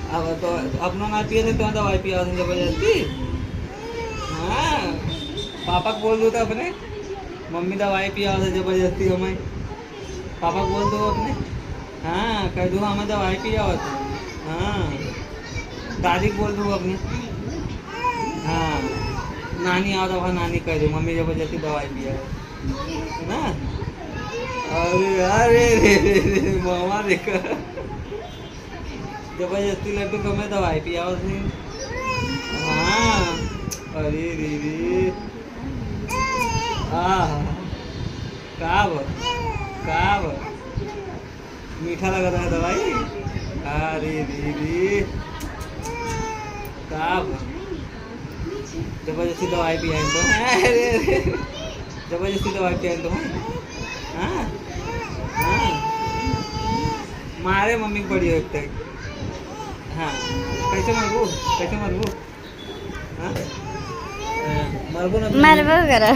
अब तो अपनो ना पिए थे तो दवाई पिया जबरदस्ती। हाँ, पापा को बोल दो तो अपने, मम्मी दवाई पिया जबरदस्ती हमें। पापा को बोल दो अपने। हाँ, कह दो हमें दवाई पिया होता। हाँ, दादी को बोल दो अपने। हाँ, नानी आओ तो नानी कह दो मम्मी जबरदस्ती दवाई पिया है ना। अरे अरे रे रे रे मामा देखा, जबरदस्ती लड्डू को मैं दवाई पिया उसने। हाँ, अरे रे रे, आह, काब काब मीठा लगा था दवाई। अरे रे रे, काब जबरदस्ती दवाई पिया तो। अरे रे, जबरदस्ती दवाई पिया तो। हाँ हाँ, मारे मम्मी को बड़ी एक तक। हाँ, कैसे मरबू, कैसे मरबू। हाँ, मरबू ना मरबो करो।